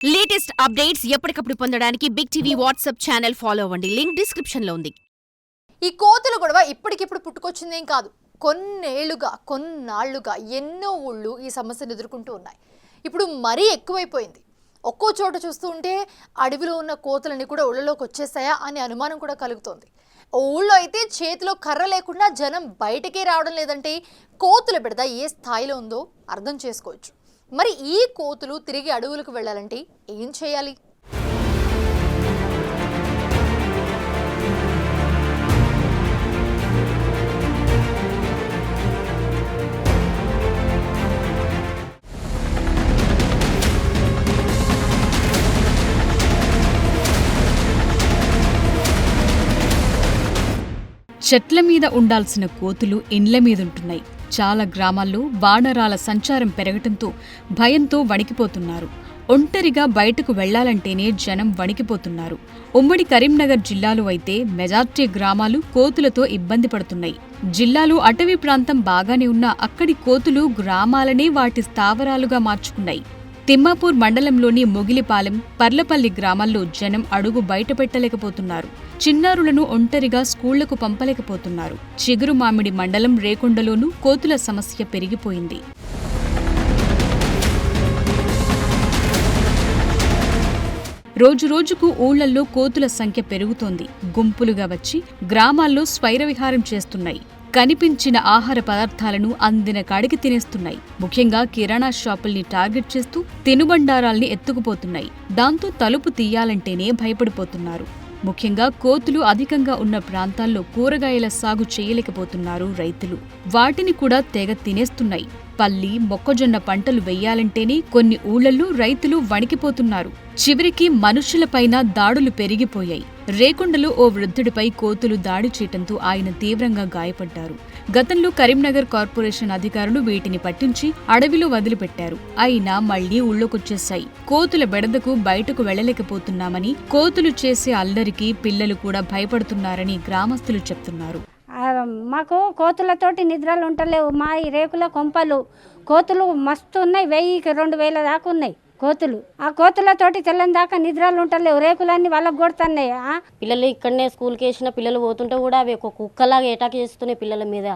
Latest updates ఎప్పటికప్పుడు పొందడానికి big TV WhatsApp channel follow అవ్వండి. లింక్ డిస్క్రిప్షన్ లో ఉంది. ఈ కోతుల గొడవ ఇప్పటికిప్పుడు పుట్టుకొచ్చిందేం కాదు. కొన్నాళ్లుగా ఎన్నో ఊళ్ళు ఈ సమస్యను ఎదుర్కొంటూ ఉన్నాయి. ఇప్పుడు మరీ ఎక్కువైపోయింది. ఒక్కో చోట చూస్తూ ఉంటే అడవిలో ఉన్న కోతులని కూడా ఊళ్ళలోకి వచ్చేస్తాయా అనే అనుమానం కూడా కలుగుతోంది. ఊళ్ళో అయితే చేతిలో కర్ర లేకుండా జనం బయటకే రావడం లేదంటే కోతుల బెడద ఏ స్థాయిలో ఉందో అర్థం చేసుకోవచ్చు. మరి ఈ కోతులు తిరిగి అడవులకు వెళ్ళాలంటే ఏం చేయాలి? చెట్ల మీద ఉండాల్సిన కోతులు ఇండ్ల మీదుంటున్నాయి. చాలా గ్రామాల్లో వానరాల సంచారం పెరగటంతో భయంతో వణికిపోతున్నారు. ఒంటరిగా బయటకు వెళ్లాలంటేనే జనం వణికిపోతున్నారు. ఉమ్మడి కరీంనగర్ జిల్లాలో అయితే మెజార్టీ గ్రామాలు కోతులతో ఇబ్బంది పడుతున్నాయి. జిల్లాలో అటవీ ప్రాంతం బాగానే ఉన్నా అక్కడి కోతులు గ్రామాలనే వాటి స్థావరాలుగా మార్చుకున్నాయి. తిమ్మాపూర్ మండలంలోని మొగిలిపాలెం, పర్లపల్లి గ్రామాల్లో జనం అడుగు బయటపెట్టలేకపోతున్నారు. చిన్నారులను ఒంటరిగా స్కూళ్లకు పంపలేకపోతున్నారు. చిగురుమామిడి మండలం రేకొండలోనూ కోతుల సమస్య పెరిగిపోయింది. రోజురోజుకు ఊళ్లల్లో కోతుల సంఖ్య పెరుగుతోంది. గుంపులుగా వచ్చి గ్రామాల్లో స్వైరవిహారం చేస్తున్నాయి. కనిపించిన ఆహార పదార్థాలను అందిన కాడికి తినేస్తున్నాయి. ముఖ్యంగా కిరాణా షాపుల్ని టార్గెట్ చేస్తూ తినుబండారాల్ని ఎత్తుకుపోతున్నాయి. దాంతో తలుపు తీయాలంటేనే భయపడిపోతున్నారు. ముఖ్యంగా కోతులు అధికంగా ఉన్న ప్రాంతాల్లో కూరగాయల సాగు చేయలేకపోతున్నారు రైతులు. వాటిని కూడా తెగ తినేస్తున్నాయి. పల్లి, మొక్కజొన్న పంటలు వెయ్యాలంటేనే కొన్ని ఊళ్లలో రైతులు వణికిపోతున్నారు. చివరికి మనుషులపైన దాడులు పెరిగిపోయాయి. రేకొండలో ఓ వృద్ధుడిపై కోతులు దాడి చేయటంతో ఆయన తీవ్రంగా గాయపడ్డారు. గతంలో కరీంనగర్ కార్పొరేషన్ అధికారులు వీటిని పట్టించి అడవిలో వదిలిపెట్టారు. అయినా మళ్లీ ఊళ్ళోకొచ్చేశాయి. కోతుల బెడదకు బయటకు వెళ్లలేకపోతున్నామని, కోతులు చేసే అల్లరికి పిల్లలు కూడా భయపడుతున్నారని గ్రామస్తులు చెప్తున్నారు. మాకు కోతులతోటి నిద్రలు ఉంటలేవు. మా ఈ రేకుల కొంపలు కోతులు మస్తు ఉన్నాయి. 1000-2000 దాకా ఉన్నాయి కోతులు. ఆ కోతులతోటి తెల్లని దాకా నిద్రలు ఉంటలేవు. రేకులన్నీ వాళ్ళకు కొడుతున్నాయి. పిల్లలు ఇక్కడనే స్కూల్కి వేసిన పిల్లలు పోతుంటే కూడా అవి ఒక కుక్కలాగా అటాక్ చేస్తున్నాయి పిల్లల మీద.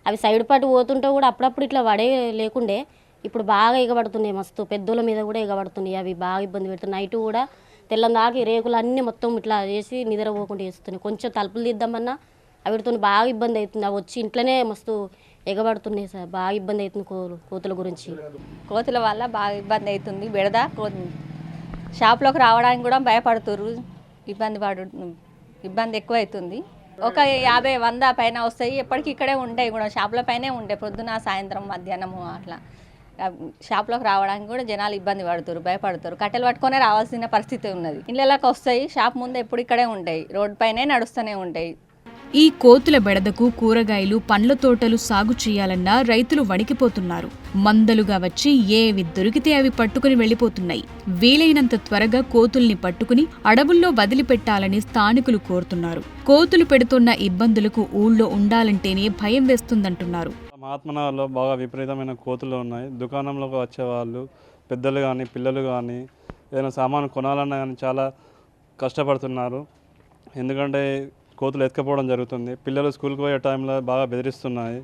అవి సైడ్ పాటు పోతుంటే కూడా అప్పుడప్పుడు ఇట్లా పడే లేకుండే ఇప్పుడు బాగా ఎగబడుతున్నాయి. మస్తు పెద్దోళ్ళ మీద కూడా ఎగబడుతున్నాయి. అవి బాగా ఇబ్బంది పెడుతున్నాయి. నైట్ కూడా తెల్లని దాకా ఈ రేకులు అన్నీ మొత్తం ఇట్లా చేసి నిద్ర పోకుండా చేస్తున్నాయి. కొంచెం తలుపులు తీద్దామన్నా అవిటితో బాగా ఇబ్బంది అవుతుంది. అవి వచ్చి ఇంట్లోనే మస్తు ఎగబడుతున్నాయి సార్. బాగా ఇబ్బంది అవుతుంది కోతుల గురించి. కోతుల వల్ల బాగా ఇబ్బంది అవుతుంది. బెడద షాప్లోకి రావడానికి కూడా భయపడుతుర్రు. ఇబ్బంది ఎక్కువ అవుతుంది. ఒక 50-100 పైన వస్తాయి. ఎప్పటికీ ఇక్కడే ఉంటాయి కూడా, షాప్ల పైనే ఉంటాయి. పొద్దున, సాయంత్రం, మధ్యాహ్నము అట్లా షాప్లోకి రావడానికి కూడా జనాలు ఇబ్బంది పడుతారు, భయపడతారు. కట్టెలు పట్టుకొనే రావాల్సిన పరిస్థితి ఉన్నది. ఇళ్ళలోకి వస్తాయి. షాప్ ముందు ఎప్పుడు ఇక్కడే ఉంటాయి. రోడ్డు పైనే నడుస్తూనే ఉంటాయి. ఈ కోతుల బెడదకు కూరగాయలు, పండ్ల తోటలు సాగు చేయాలన్నా రైతులు వణికిపోతున్నారు. మందలుగా వచ్చి ఏవి దొరికితే అవి పట్టుకుని వెళ్లిపోతున్నాయి. వీలైనంత త్వరగా కోతుల్ని పట్టుకుని అడవుల్లో వదిలిపెట్టాలని స్థానికులు కోరుతున్నారు. కోతులు పెడుతున్న ఇబ్బందులకు ఊళ్ళో ఉండాలంటేనే భయం వేస్తుందంటున్నారు. మహాత్మనగర్లో బాగా విపరీతమైన కోతులు ఉన్నాయి. దుకాణంలోకి వచ్చేవాళ్ళు, పెద్దలు కానీ పిల్లలు కానీ ఏదైనా సామాను కొనాలన్నా కానీ చాలా కష్టపడుతున్నారు. ఎందుకంటే కోతులు ఎత్తుకపోవడం జరుగుతుంది. పిల్లలు స్కూల్కి పోయే టైంలో బాగా బెదిరిస్తున్నాయి.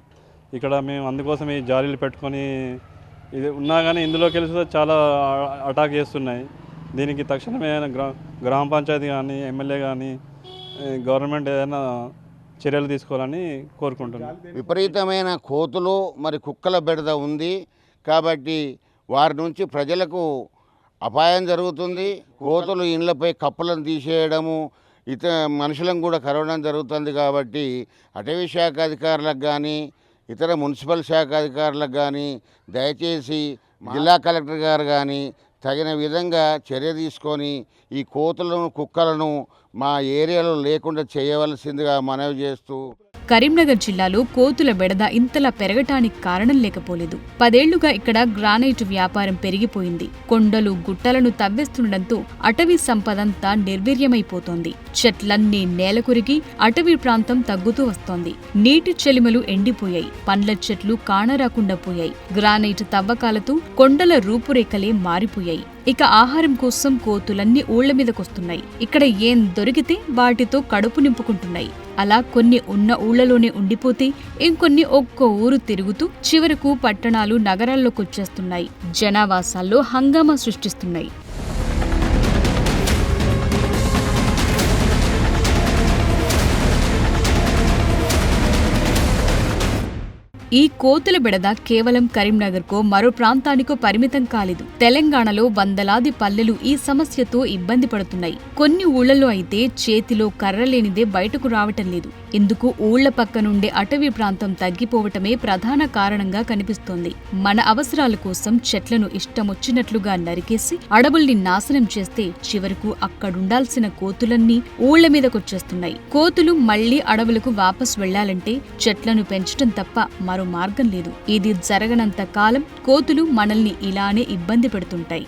ఇక్కడ మేము అందుకోసం ఈ జాలీలు పెట్టుకొని ఇది ఉన్నా కానీ ఇందులోకి వెళ్ళి చాలా అటాక్ చేస్తున్నాయి. దీనికి తక్షణమే గ్రామ పంచాయతీ కానీ, ఎమ్మెల్యే కానీ, గవర్నమెంట్ ఏదైనా చర్యలు తీసుకోవాలని కోరుకుంటున్నాం. విపరీతమైన కోతులు మరి కుక్కల బెడద ఉంది కాబట్టి వారి నుంచి ప్రజలకు అపాయం జరుగుతుంది. కోతులు ఇండ్లపై కప్పులను తీసేయడము, మనుషులను కూడా కరవడం జరుగుతుంది. కాబట్టి అటవీ శాఖ అధికారులకు కానీ, ఇతర మున్సిపల్ శాఖ అధికారులకు కానీ దయచేసి జిల్లా కలెక్టర్ గారు కానీ తగిన విధంగా చర్య తీసుకొని ఈ కోతులను, కుక్కలను మా ఏరియాలో లేకుండా చేయవలసిందిగా మనవి చేస్తూ కరీంనగర్ జిల్లాలో కోతుల బెడద ఇంతలా పెరగటానికి కారణం లేకపోలేదు. 10 ఏళ్లుగా ఇక్కడ గ్రానైట్ వ్యాపారం పెరిగిపోయింది. కొండలు గుట్టలను తవ్వేస్తుండటంతో అటవీ సంపదంతా నిర్వీర్యమైపోతోంది. చెట్లన్నీ నేలకొరిగి అటవీ ప్రాంతం తగ్గుతూ వస్తోంది. నీటి చెలిమలు ఎండిపోయాయి. పండ్ల చెట్లు కానరాకుండా పోయాయి. గ్రానైట్ తవ్వకాలతో కొండల రూపురేఖలే మారిపోయాయి. ఇక ఆహారం కోసం కోతులన్నీ ఊళ్ల మీదకొస్తున్నాయి. ఇక్కడ ఏం దొరికితే వాటితో కడుపు నింపుకుంటున్నాయి. అలా కొన్ని ఉన్న ఊళ్లలోనే ఉండిపోతే ఇంకొన్ని ఒక్కో ఊరు తిరుగుతూ చివరకు పట్టణాలు నగరాల్లోకొచ్చేస్తున్నాయి. జనావాసాల్లో హంగామా సృష్టిస్తున్నాయి. ఈ కోతుల బెడద కేవలం కరీంనగర్కో మరో ప్రాంతానికో పరిమితం కాలేదు. తెలంగాణలో వందలాది పల్లెలు ఈ సమస్యతో ఇబ్బంది పడుతున్నాయి. కొన్ని ఊళ్లలో అయితే చేతిలో కర్రలేనిదే బయటకు రావటం లేదు. ఇందుకు ఊళ్ల పక్కనుండే అటవీ ప్రాంతం తగ్గిపోవటమే ప్రధాన కారణంగా కనిపిస్తోంది. మన అవసరాల కోసం చెట్లను ఇష్టమొచ్చినట్లుగా నరికేసి అడవుల్ని నాశనం చేస్తే చివరకు అక్కడుండాల్సిన కోతులన్నీ ఊళ్ల మీదకొచ్చేస్తున్నాయి. కోతులు మళ్లీ అడవులకు వాపస్ వెళ్లాలంటే చెట్లను పెంచటం తప్ప మరో మార్గం లేదు. ఇది జరగనంత కాలం కోతులు మనల్ని ఇలానే ఇబ్బంది పెడుతుంటాయి.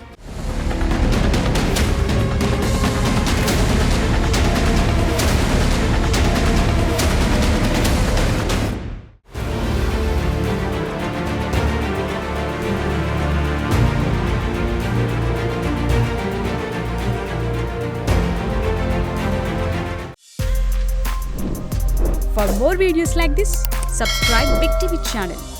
For more videos like this, subscribe Big TV channel.